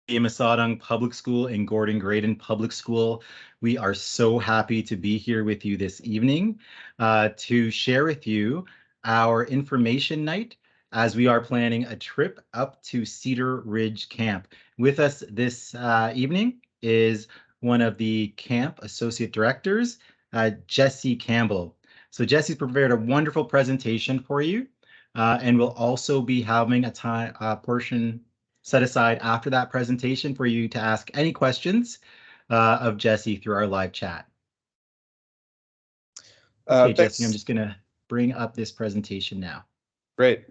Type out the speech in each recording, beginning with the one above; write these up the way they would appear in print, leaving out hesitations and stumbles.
Masadang Public School and Gordon Graydon Public School. We are so happy to be here with you this evening to share with you our information night as we are planning a trip up to Cedar Ridge Camp. With us this evening is one of the camp associate directors, Jesse Campbell. So Jesse's prepared a wonderful presentation for you, and we'll also be having a portion set aside after that presentation for you to ask any questions of Jesse through our live chat. Okay, Jesse, I'm Thanks. just going to bring up this presentation now. Great.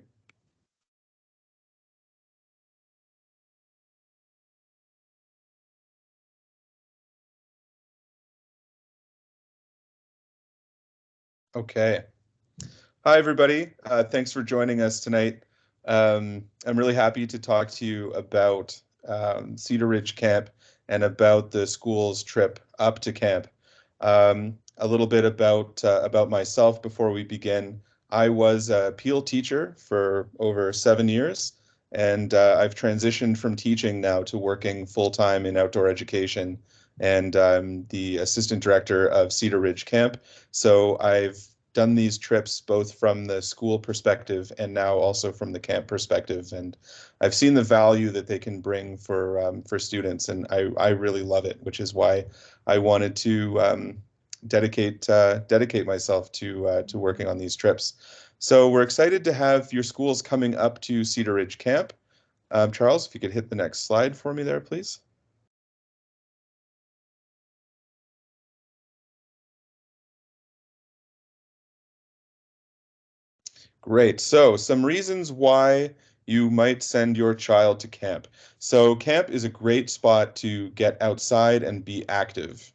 Okay. Hi, everybody. Thanks for joining us tonight. I'm really happy to talk to you about Cedar Ridge Camp and about the school's trip up to camp. A little bit about myself before we begin. I was a Peel teacher for over 7 years, and I've transitioned from teaching now to working full-time in outdoor education, and I'm the assistant director of Cedar Ridge Camp. So I've done these trips both from the school perspective and now also from the camp perspective, and I've seen the value that they can bring for students, and I really love it, which is why I wanted to dedicate myself to working on these trips. So we're excited to have your schools coming up to Cedar Ridge Camp. Charles, if you could hit the next slide for me there, please. Great. So some reasons why you might send your child to camp. So camp is a great spot to get outside and be active.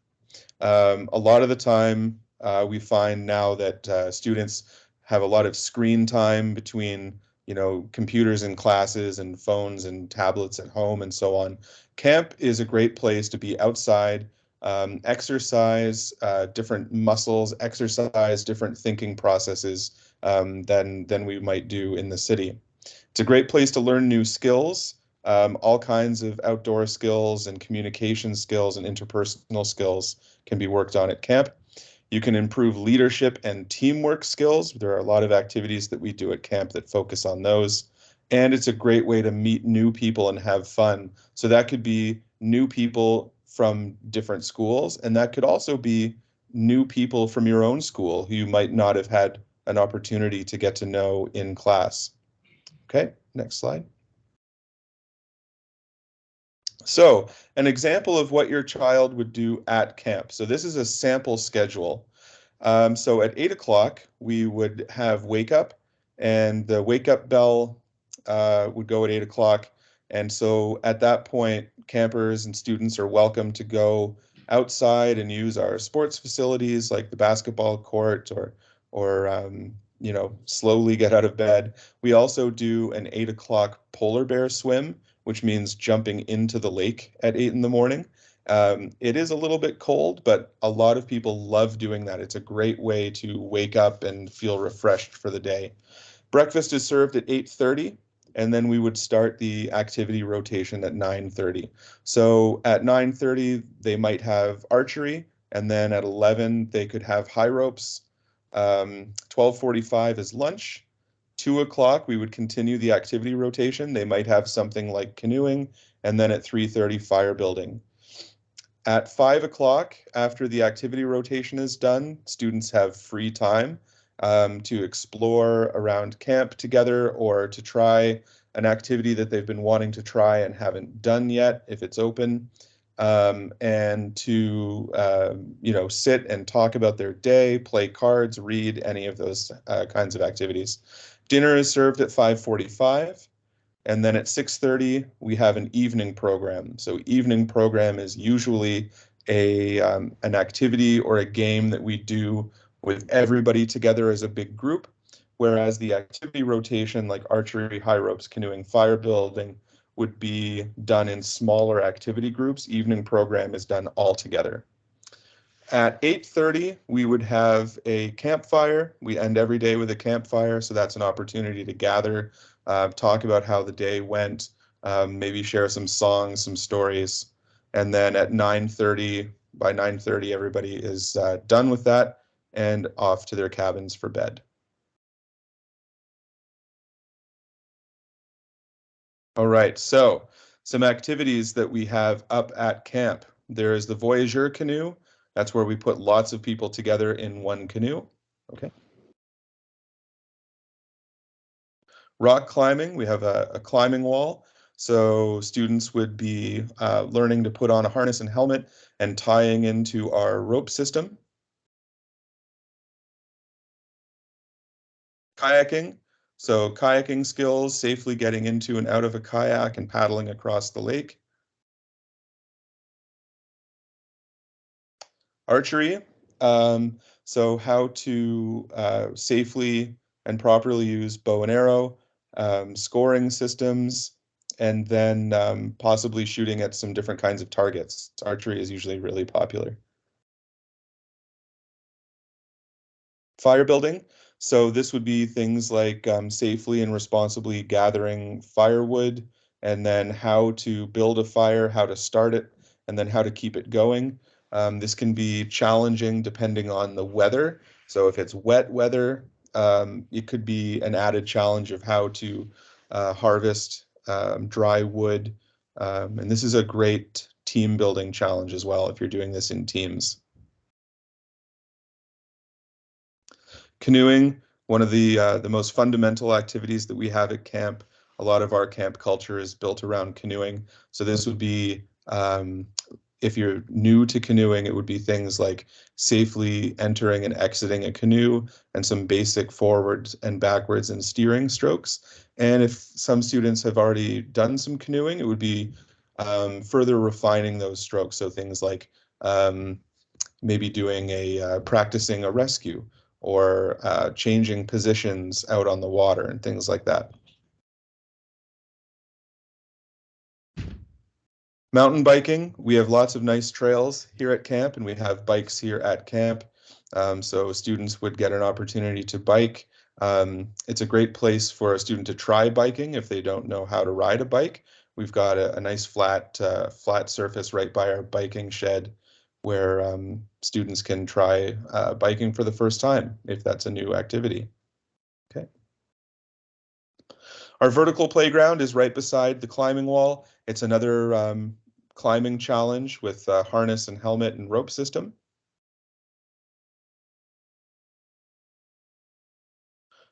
A lot of the time, we find now that students have a lot of screen time between, computers in classes and phones and tablets at home and so on. Camp is a great place to be outside, exercise different muscles, exercise different thinking processes than we might do in the city. It's a great place to learn new skills, all kinds of outdoor skills and communication skills and interpersonal skills can be worked on at camp. You can improve leadership and teamwork skills. There are a lot of activities that we do at camp that focus on those. And it's a great way to meet new people and have fun. So that could be new people from different schools, and that could also be new people from your own school who you might not have had an opportunity to get to know in class. Okay, next slide. So an example of what your child would do at camp. So this is a sample schedule. So at 8 o'clock, we would have wake up, and the wake up bell would go at 8 o'clock. And so at that point, campers and students are welcome to go outside and use our sports facilities like the basketball court or slowly get out of bed. We also do an 8 o'clock polar bear swim, which means jumping into the lake at 8 in the morning. It is a little bit cold, but a lot of people love doing that. It's a great way to wake up and feel refreshed for the day. Breakfast is served at 8:30, and then we would start the activity rotation at 9:30. So at 9:30, they might have archery, and then at 11, they could have high ropes. 12:45 is lunch. 2 o'clock, we would continue the activity rotation. They might have something like canoeing, and then at 3:30, fire building. At 5 o'clock, after the activity rotation is done, students have free time to explore around camp together or to try an activity that they've been wanting to try and haven't done yet if it's open, and to sit and talk about their day, play cards, read, any of those kinds of activities. Dinner is served at 5:45. And then at 6:30, we have an evening program. So evening program is usually an activity or a game that we do with everybody together as a big group, whereas the activity rotation like archery, high ropes, canoeing, fire building would be done in smaller activity groups. Evening program is done all together. At 8:30, we would have a campfire. We end every day with a campfire, so that's an opportunity to gather, talk about how the day went, maybe share some songs, some stories. And then at 9:30, by 9:30, everybody is done with that and off to their cabins for bed. All right, so some activities that we have up at camp. There is the Voyageur canoe. That's where we put lots of people together in one canoe. Okay. Rock climbing, we have a climbing wall. So students would be learning to put on a harness and helmet and tying into our rope system. Kayaking, so kayaking skills, safely getting into and out of a kayak and paddling across the lake. Archery, so how to safely and properly use bow and arrow, scoring systems, and then possibly shooting at some different kinds of targets. Archery is usually really popular. Fire building. So this would be things like safely and responsibly gathering firewood, and then how to build a fire, how to start it, and then how to keep it going. This can be challenging depending on the weather. So if it's wet weather, it could be an added challenge of how to harvest dry wood. And this is a great team building challenge as well if you're doing this in teams. Canoeing, one of the most fundamental activities that we have at camp. A lot of our camp culture is built around canoeing. So this would be, if you're new to canoeing, it would be things like safely entering and exiting a canoe and some basic forwards and backwards and steering strokes. And if some students have already done some canoeing, it would be further refining those strokes. So things like maybe doing practicing a rescue or changing positions out on the water and things like that. Mountain biking, we have lots of nice trails here at camp, and we have bikes here at camp. So students would get an opportunity to bike. It's a great place for a student to try biking if they don't know how to ride a bike. We've got a nice flat surface right by our biking shed where students can try biking for the first time if that's a new activity. Okay. Our vertical playground is right beside the climbing wall. It's another climbing challenge with harness and helmet and rope system.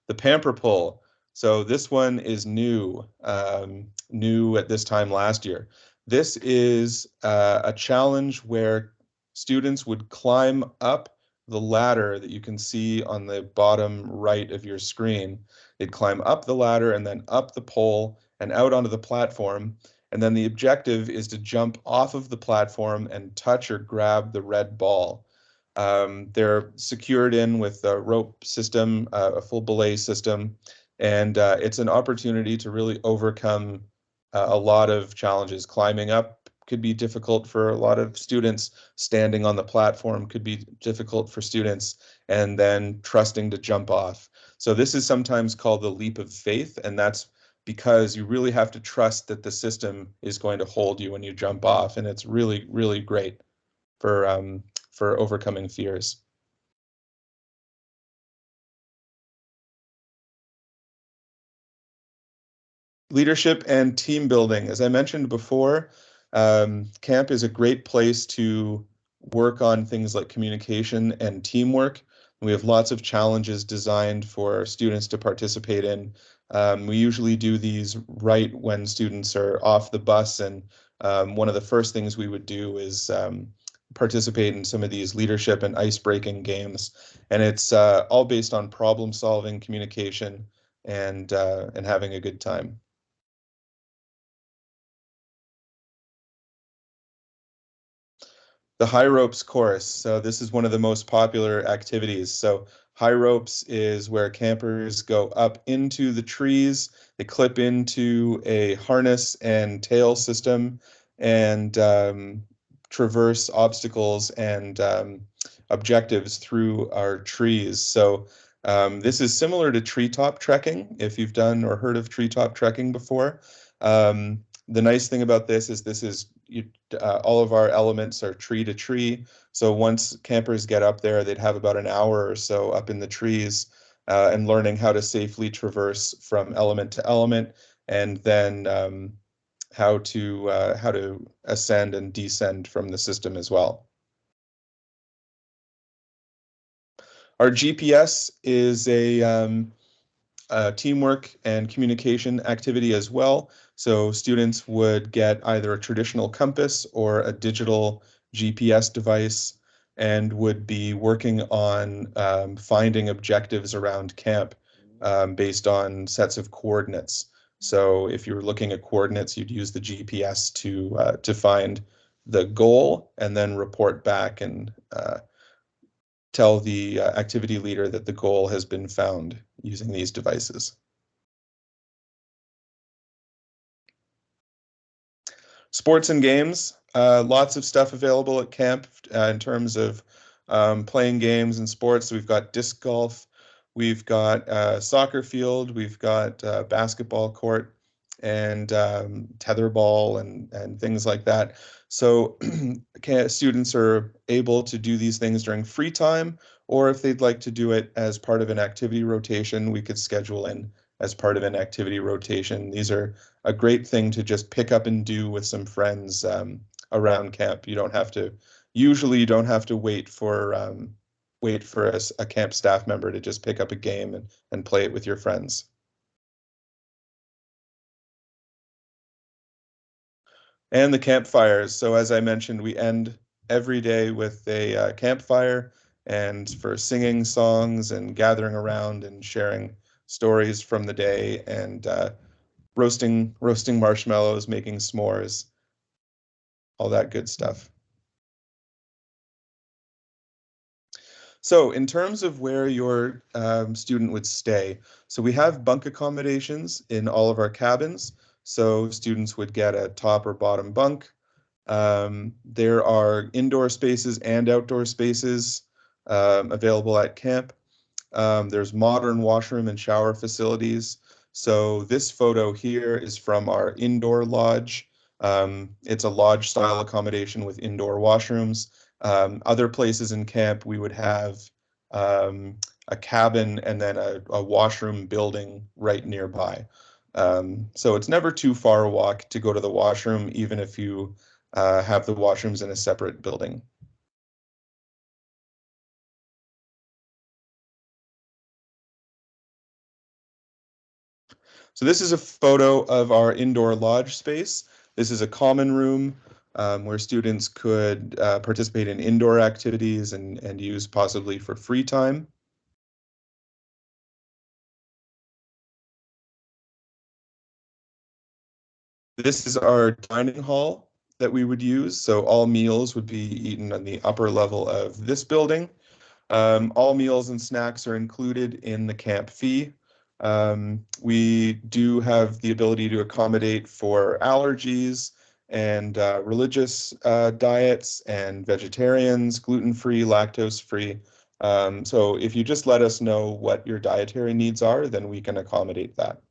The Pamper Pull. So this one is new at this time last year. This is a challenge where students would climb up the ladder that you can see on the bottom right of your screen. They'd climb up the ladder and then up the pole and out onto the platform. And then the objective is to jump off of the platform and touch or grab the red ball. They're secured in with a rope system, a full belay system, and it's an opportunity to really overcome a lot of challenges. Climbing up could be difficult for a lot of students. Standing on the platform could be difficult for students, and then trusting to jump off. So this is sometimes called the leap of faith, and that's because you really have to trust that the system is going to hold you when you jump off, and it's really, really great for overcoming fears. Leadership and team building. As I mentioned before, camp is a great place to work on things like communication and teamwork. We have lots of challenges designed for students to participate in. We usually do these right when students are off the bus, and one of the first things we would do is participate in some of these leadership and ice-breaking games. And it's all based on problem solving, communication, and having a good time. The high ropes course. So this is one of the most popular activities. So high ropes is where campers go up into the trees. They clip into a harness and tail system and traverse obstacles and objectives through our trees. So this is similar to treetop trekking, if you've done or heard of treetop trekking before. The nice thing about this is all of our elements are tree to tree. So once campers get up there, they'd have about an hour or so up in the trees and learning how to safely traverse from element to element, and then how to ascend and descend from the system as well. Our GPS is a teamwork and communication activity as well. So students would get either a traditional compass or a digital GPS device and would be working on finding objectives around camp based on sets of coordinates. So if you're looking at coordinates, you'd use the GPS to find the goal and then report back and tell the activity leader that the goal has been found using these devices. Sports and games, lots of stuff available at camp in terms of playing games and sports. We've got disc golf, we've got soccer field, we've got basketball court, and tetherball and things like that. So students are able to do these things during free time, or if they'd like to do it as part of an activity rotation, we could schedule in as part of an activity rotation. These are a great thing to just pick up and do with some friends around camp. Usually you don't have to wait for a camp staff member to just pick up a game and play it with your friends. And the campfires. So as I mentioned, we end every day with a campfire and for singing songs and gathering around and sharing stories from the day and roasting marshmallows, making s'mores, all that good stuff. So in terms of where your student would stay, so we have bunk accommodations in all of our cabins. So students would get a top or bottom bunk. There are indoor spaces and outdoor spaces available at camp. There's modern washroom and shower facilities. So this photo here is from our indoor lodge. It's a lodge style accommodation with indoor washrooms. Other places in camp, we would have a cabin and then a washroom building right nearby. So it's never too far a walk to go to the washroom, even if you have the washrooms in a separate building. So this is a photo of our indoor lodge space. This is a common room where students could participate in indoor activities and use possibly for free time. This is our dining hall that we would use. So all meals would be eaten on the upper level of this building. All meals and snacks are included in the camp fee. We do have the ability to accommodate for allergies and religious diets and vegetarians, gluten-free, lactose-free. So if you just let us know what your dietary needs are, then we can accommodate that.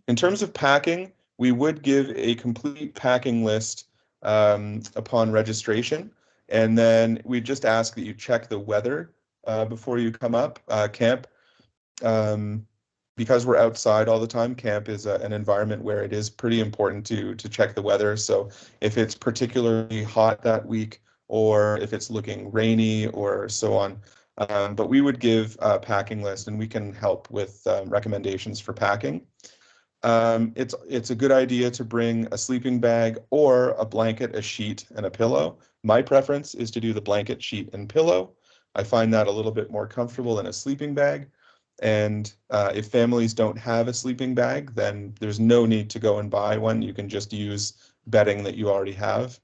In terms of packing, we would give a complete packing list upon registration, and then we just ask that you check the weather before you come up. Camp, because we're outside all the time, camp is an environment where it is pretty important to check the weather. So if it's particularly hot that week, or if it's looking rainy, or so on. But we would give a packing list, and we can help with recommendations for packing. It's a good idea to bring a sleeping bag or a blanket, a sheet, and a pillow. My preference is to do the blanket, sheet, and pillow. I find that a little bit more comfortable than a sleeping bag. And if families don't have a sleeping bag, then there's no need to go and buy one. You can just use bedding that you already have.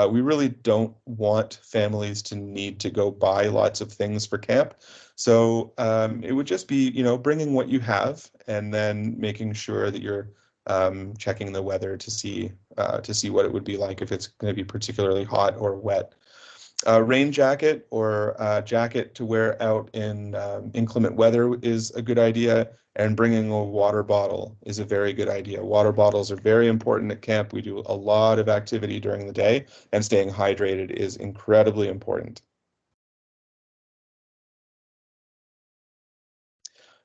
We really don't want families to need to go buy lots of things for camp. So it would just be, bringing what you have and then making sure that you're checking the weather to see what it would be like if it's going to be particularly hot or wet. Rain jacket or jacket to wear out in inclement weather is a good idea, and bringing a water bottle is a very good idea. Water bottles are very important at camp. We do a lot of activity during the day, and staying hydrated is incredibly important.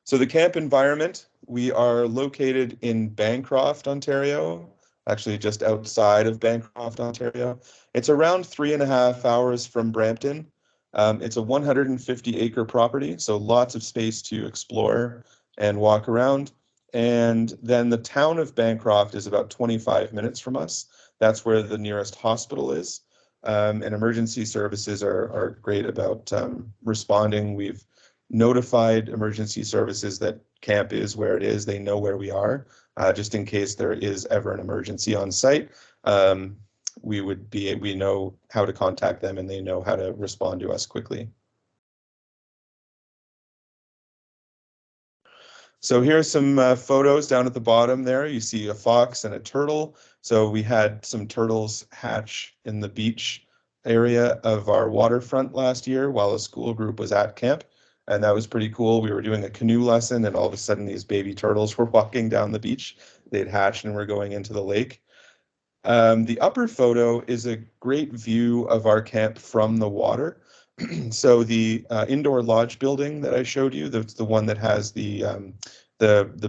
So the camp environment, we are located in Bancroft, Ontario, actually just outside of Bancroft, Ontario. It's around 3.5 hours from Brampton. It's a 150-acre property, so lots of space to explore and walk around. And then the town of Bancroft is about 25 minutes from us. That's where the nearest hospital is. And emergency services are great about responding. We've notified emergency services that camp is where it is. They know where we are, just in case there is ever an emergency on site. We know how to contact them and they know how to respond to us quickly. So here's some photos down at the bottom there. You see a fox and a turtle. So we had some turtles hatch in the beach area of our waterfront last year while a school group was at camp. And that was pretty cool. We were doing a canoe lesson and all of a sudden these baby turtles were walking down the beach. They'd hatched and were going into the lake. The upper photo is a great view of our camp from the water. So the indoor lodge building that I showed you, that's the one that has the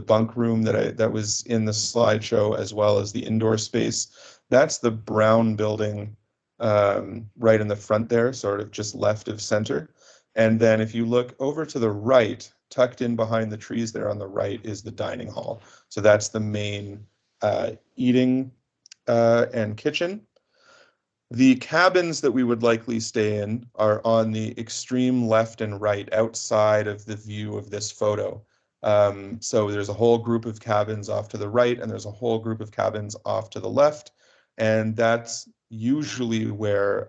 bunk room that was in the slideshow, as well as the indoor space. That's the brown building right in the front there, sort of just left of center. And then if you look over to the right, tucked in behind the trees there on the right, is the dining hall. So that's the main eating and kitchen. The cabins that we would likely stay in are on the extreme left and right outside of the view of this photo. So there's a whole group of cabins off to the right, and there's a whole group of cabins off to the left, and that's usually where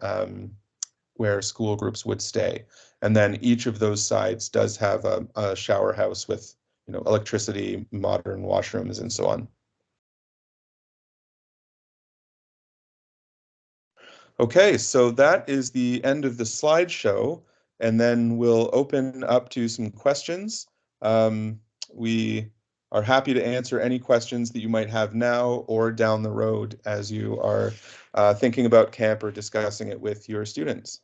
school groups would stay. And then each of those sides does have a shower house with, electricity, modern washrooms, and so on. Okay, so that is the end of the slideshow, and then we'll open up to some questions. We are happy to answer any questions that you might have now or down the road as you are thinking about camp or discussing it with your students.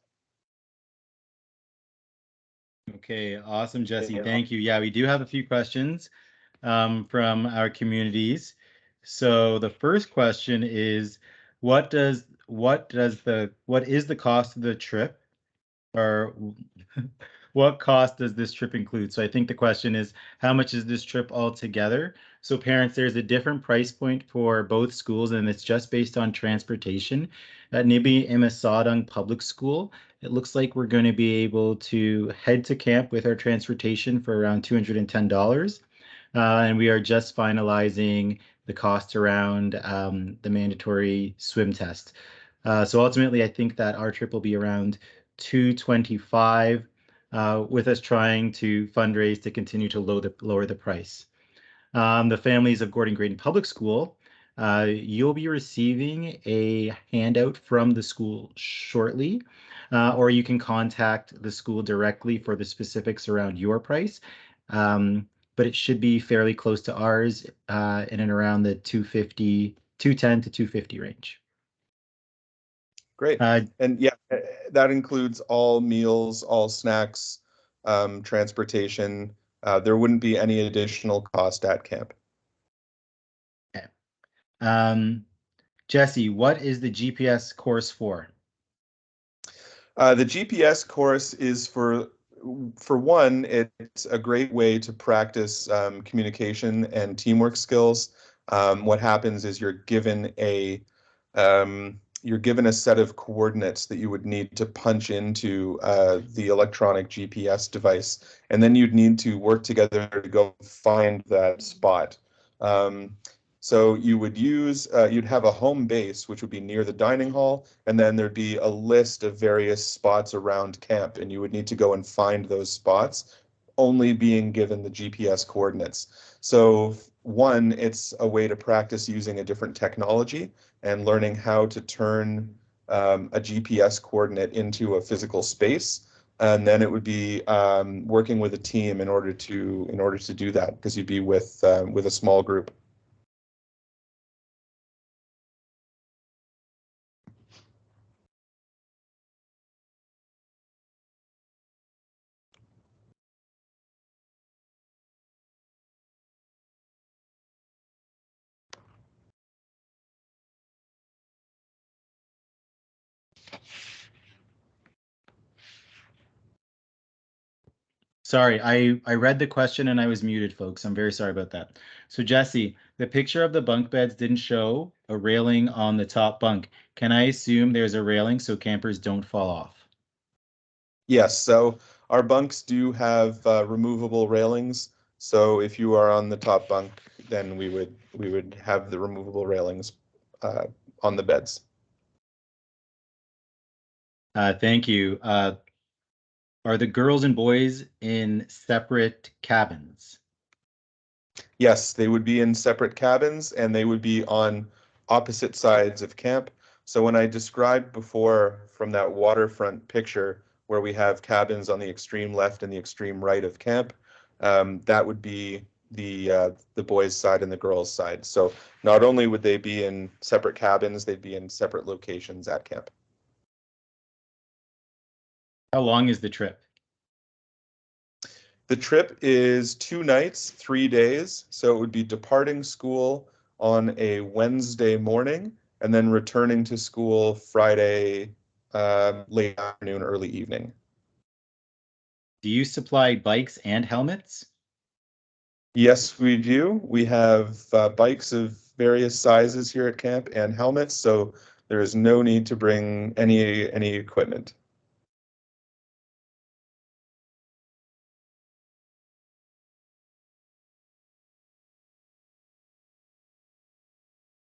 Okay, awesome, Jesse. Thank you. Yeah, we do have a few questions from our communities. So the first question is, what is the cost of the trip, or what cost does this trip include? So I think the question is, how much is this trip altogether? So parents, there's a different price point for both schools, and it's just based on transportation. At Nibi Imisadong Public School, it looks like we're going to be able to head to camp with our transportation for around $210. And we are just finalizing the cost around the mandatory swim test. So ultimately, I think that our trip will be around 225, with us trying to fundraise to continue to lower the price. The families of Gordon Green Public School, you'll be receiving a handout from the school shortly, or you can contact the school directly for the specifics around your price. But it should be fairly close to ours, in and around the 210 to 250 range. Great. Uh, And yeah, that includes all meals, all snacks, transportation. There wouldn't be any additional cost at camp. okay. Jesse, what is the GPS course for? The GPS course is for one, it's a great way to practice communication and teamwork skills. What happens is you're given a set of coordinates that you would need to punch into the electronic GPS device, and then you'd need to work together to go find that spot. So you'd have a home base, which would be near the dining hall, and then there'd be a list of various spots around camp, and you would need to go and find those spots, only being given the GPS coordinates. So one, it's a way to practice using a different technology and learning how to turn a GPS coordinate into a physical space, and then it would be working with a team in order to do that, because you'd be with a small group. Sorry, I read the question and I was muted, folks. I'm very sorry about that. So Jesse, the picture of the bunk beds didn't show a railing on the top bunk. Can I assume there's a railing so campers don't fall off? Yes, so our bunks do have removable railings. So if you are on the top bunk, then we would have the removable railings uh, on the beds. Thank you. Are the girls and boys in separate cabins? Yes, they would be in separate cabins and they would be on opposite sides of camp. So when I described before from that waterfront picture where we have cabins on the extreme left and the extreme right of camp, that would be the boys' side and the girls' side. So not only would they be in separate cabins, they'd be in separate locations at camp. How long is the trip? The trip is 2 nights, 3 days. So it would be departing school on a Wednesday morning and then returning to school Friday, late afternoon, early evening. Do you supply bikes and helmets? Yes, we do. We have bikes of various sizes here at camp and helmets, so there is no need to bring any equipment.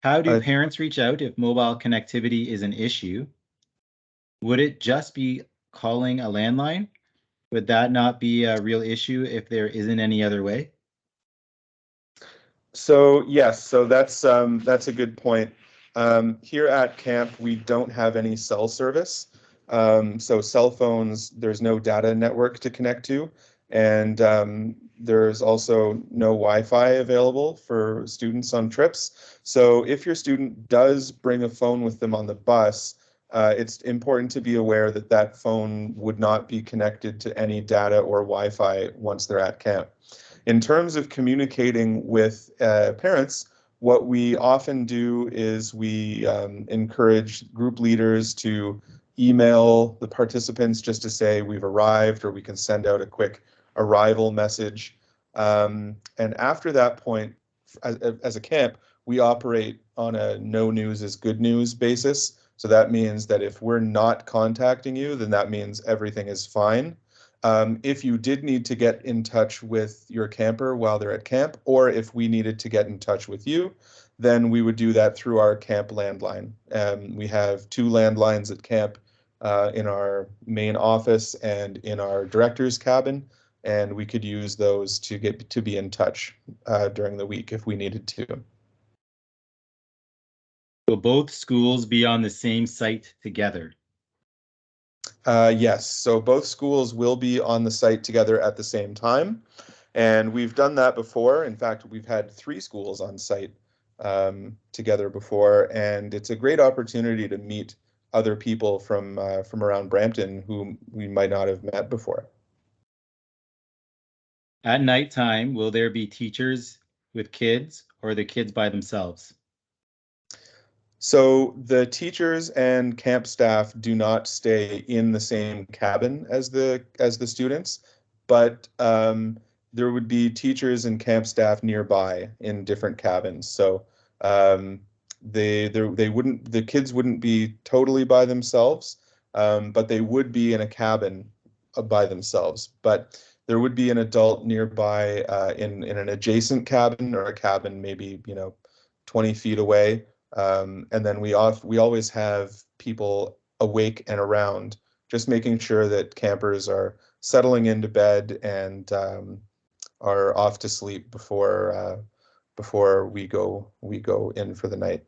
How do Uh, parents reach out if mobile connectivity is an issue? Would it just be calling a landline? Would that not be a real issue if there isn't any other way? So yes, so that's a good point. Here at camp, we don't have any cell service. So cell phones, there's no data network to connect to, and there's also no Wi-Fi available for students on trips. So if your student does bring a phone with them on the bus, it's important to be aware that that phone would not be connected to any data or Wi-Fi once they're at camp. In terms of communicating with parents, what we often do is we encourage group leaders to email the participants just to say we've arrived, or we can send out a quick arrival message. And after that point, as a camp, we operate on a no news is good news basis. So that means that if we're not contacting you, then that means everything is fine. If you did need to get in touch with your camper while they're at camp, or if we needed to get in touch with you, then we would do that through our camp landline. We have two landlines at camp, in our main office and in our director's cabin, and we could use those to get to be in touch during the week if we needed to. Will both schools be on the same site together? Yes, so both schools will be on the site together at the same time. And we've done that before. In fact, we've had three schools on site together before, and it's a great opportunity to meet other people from around Brampton who we might not have met before. At nighttime, will there be teachers with kids or the kids by themselves? So the teachers and camp staff do not stay in the same cabin as the students, but there would be teachers and camp staff nearby in different cabins. So um, they wouldn't the kids wouldn't be totally by themselves, but they would be in a cabin by themselves. But there would be an adult nearby in an adjacent cabin, or a cabin maybe 20 feet away, and then we always have people awake and around, just making sure that campers are settling into bed and are off to sleep before we go in for the night.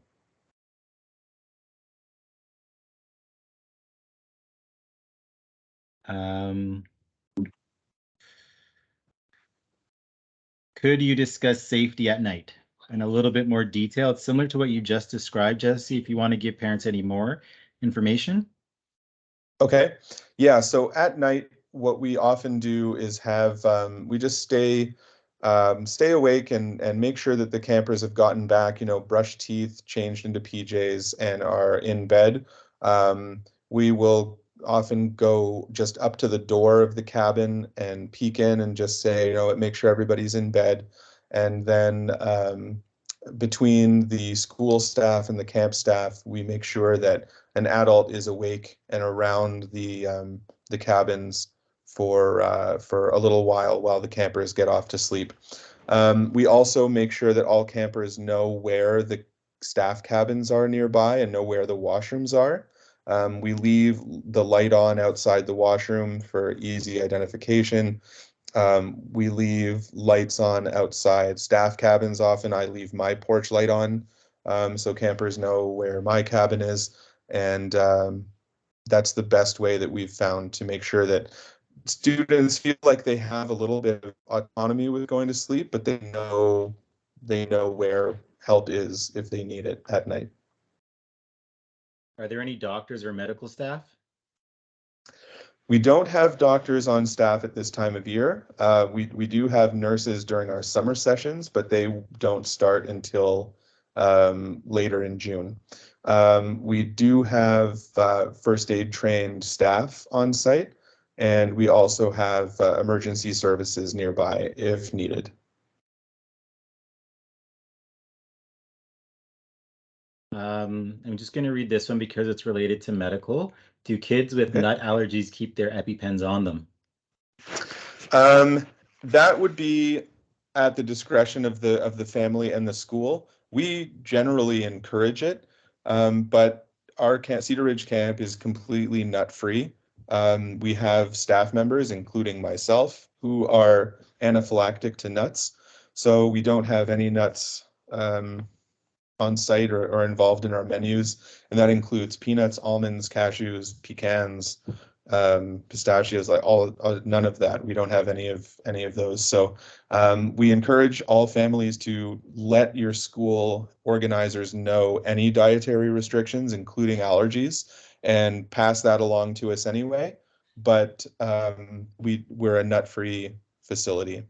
Um, could you discuss safety at night in a little bit more detail? It's similar to what you just described, Jesse, if you want to give parents any more information. Okay. Yeah. So at night, what we often do is have we just stay awake and make sure that the campers have gotten back, brushed teeth, changed into PJs, and are in bed. We will often go just up to the door of the cabin and peek in and just say, make sure everybody's in bed. And then between the school staff and the camp staff, we make sure that an adult is awake and around the cabins for a little while the campers get off to sleep. We also make sure that all campers know where the staff cabins are nearby and know where the washrooms are. We leave the light on outside the washroom for easy identification. We leave lights on outside staff cabins. Often I leave my porch light on, so campers know where my cabin is. And that's the best way that we've found to make sure that students feel like they have a little bit of autonomy with going to sleep, but they know where help is if they need it at night. Are there any doctors or medical staff? We don't have doctors on staff at this time of year. We do have nurses during our summer sessions, but they don't start until later in June. We do have first aid trained staff on site, and we also have emergency services nearby if needed. I'm just going to read this one because it's related to medical. Do kids with Okay. nut allergies keep their EpiPens on them? Um, that would be at the discretion of the family and the school. We generally encourage it, but our Cedar Ridge camp is completely nut free. We have staff members, including myself, who are anaphylactic to nuts, so we don't have any nuts on site or involved in our menus, and that includes peanuts, almonds, cashews, pecans, pistachios, like none of that. We don't have any of those. So we encourage all families to let your school organizers know any dietary restrictions, including allergies, and pass that along to us anyway. But we're a nut-free facility.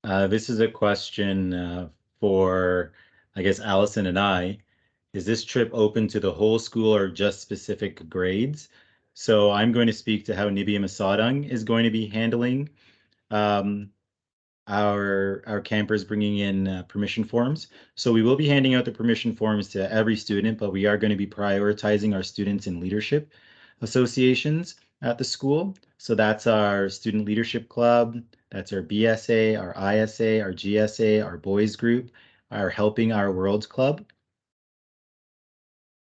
This is a question for, I guess, Allison and I. Is this trip open to the whole school or just specific grades? So I'm going to speak to how Nibia Masadang is going to be handling um, our campers bringing in permission forms. So we will be handing out the permission forms to every student, but we are going to be prioritizing our students in leadership associations at the school. So that's our student leadership club, that's our BSA, our ISA, our GSA, our boys group, our Helping Our World club.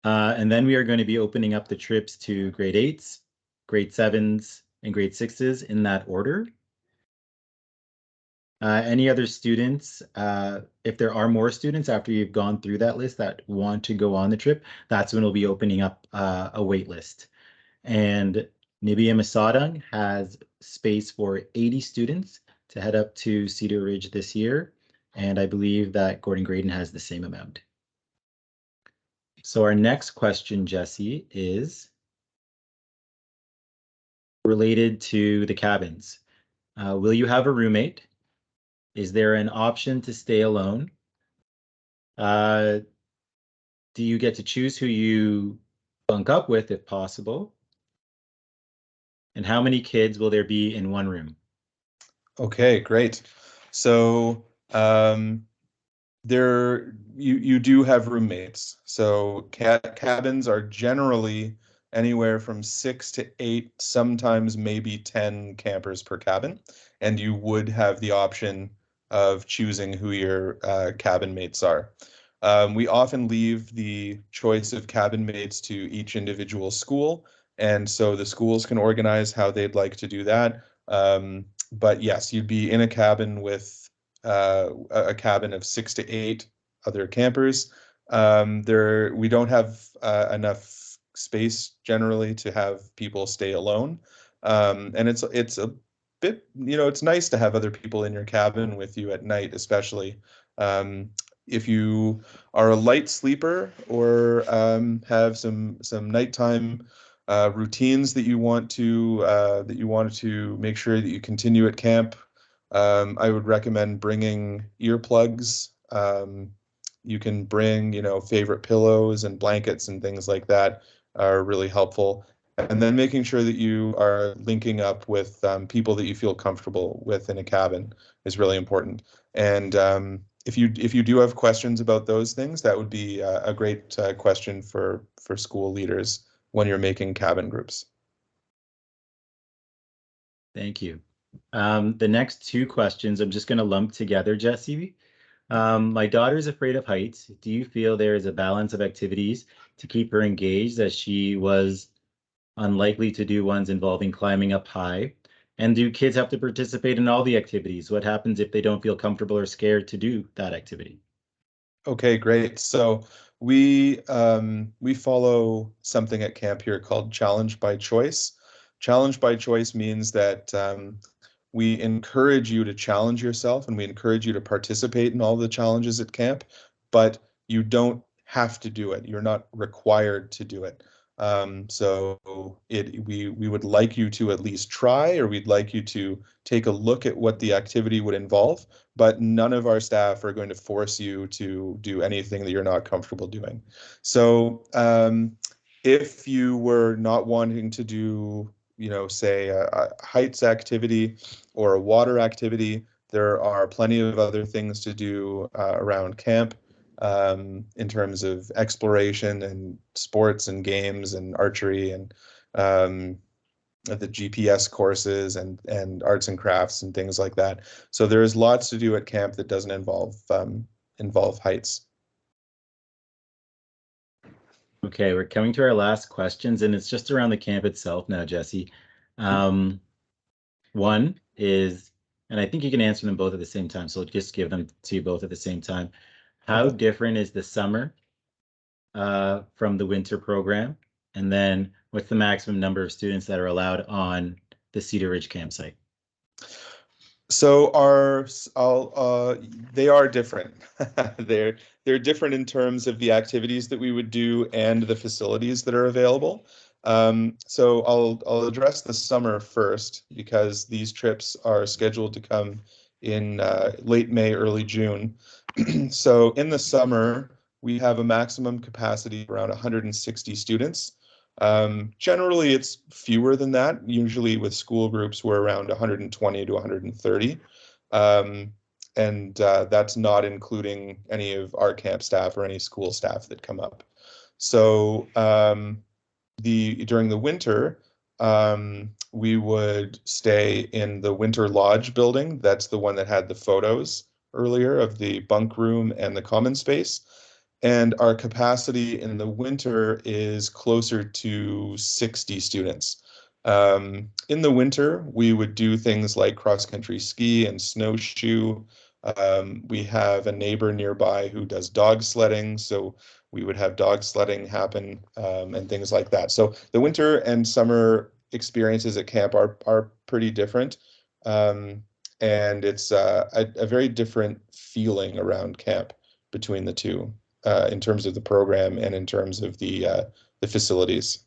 And then we are going to be opening up the trips to grade eights, grade sevens, and grade sixes in that order. Any other students, if there are more students after you've gone through that list that want to go on the trip, that's when we'll be opening up a wait list. And Nibia Masadang has space for 80 students to head up to Cedar Ridge this year. And I believe that Gordon Graydon has the same amount. So our next question, Jesse, is related to the cabins. Will you have a roommate? Is there an option to stay alone? Uh, do you get to choose who you bunk up with if possible? And how many kids will there be in one room? Okay, great. So you do have roommates. So cabins are generally anywhere from 6 to 8, sometimes maybe 10 campers per cabin, and you would have the option of choosing who your cabin mates are. We often leave the choice of cabin mates to each individual school, and so the schools can organize how they'd like to do that. But yes, you'd be in a cabin with a cabin of 6 to 8 other campers. We don't have enough space generally to have people stay alone. And it's a bit, it's nice to have other people in your cabin with you at night, especially. If you are a light sleeper or have some nighttime routines that you want to make sure that you continue at camp, I would recommend bringing earplugs. You can bring, favorite pillows and blankets and things like that are really helpful. And then making sure that you are linking up with people that you feel comfortable with in a cabin is really important. And if you do have questions about those things, that would be a great question for school leaders when you're making cabin groups. Thank you. The next two questions I'm just going to lump together, Jesse. My daughter's afraid of heights. Do you feel there is a balance of activities to keep her engaged as she was unlikely to do ones involving climbing up high? And do kids have to participate in all the activities? What happens if they don't feel comfortable or scared to do that activity? Okay, great. So we follow something at camp here called Challenge by Choice. Challenge by Choice means that we encourage you to challenge yourself and we encourage you to participate in all the challenges at camp, but you don't have to do it. You're not required to do it. We would like you to at least try, or we'd like you to take a look at what the activity would involve, but none of our staff are going to force you to do anything that you're not comfortable doing. So if you were not wanting to do, say a heights activity or a water activity, there are plenty of other things to do around camp in terms of exploration and sports and games and archery and the GPS courses and arts and crafts and things like that. So there is lots to do at camp that doesn't involve heights. Okay, we're coming to our last questions, and it's just around the camp itself now, Jesse. Um, One is, and I think you can answer them both at the same time, so I'll just give them to you both at the same time. How Okay. different is the summer from the winter program? And then what's the maximum number of students that are allowed on the Cedar Ridge campsite? So they are different. They're they're different in terms of the activities that we would do and the facilities that are available. So I'll address the summer first because these trips are scheduled to come in late May, early June. So in the summer, we have a maximum capacity of around 160 students. Generally, it's fewer than that. Usually, with school groups, we're around 120 to 130. Um, and that's not including any of our camp staff or any school staff that come up. So during the winter, we would stay in the winter lodge building. That's the one that had the photos earlier of the bunk room and the common space. And our capacity in the winter is closer to 60 students. In the winter, we would do things like cross-country ski and snowshoe. We have a neighbor nearby who does dog sledding, so we would have dog sledding happen and things like that. So the winter and summer experiences at camp are pretty different. Um, and it's a very different feeling around camp between the two in terms of the program and in terms of the facilities.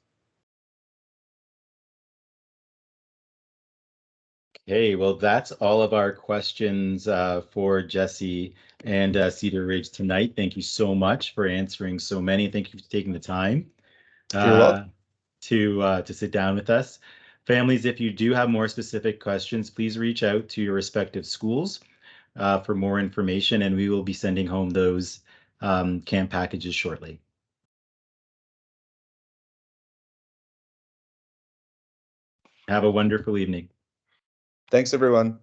Okay, well, that's all of our questions for Jesse and Cedar Ridge tonight. Thank you so much for answering so many. Thank you for taking the time You're welcome. uh, to sit down with us. Families, if you do have more specific questions, please reach out to your respective schools for more information, and we will be sending home those camp packages shortly. Have a wonderful evening. Thanks, everyone.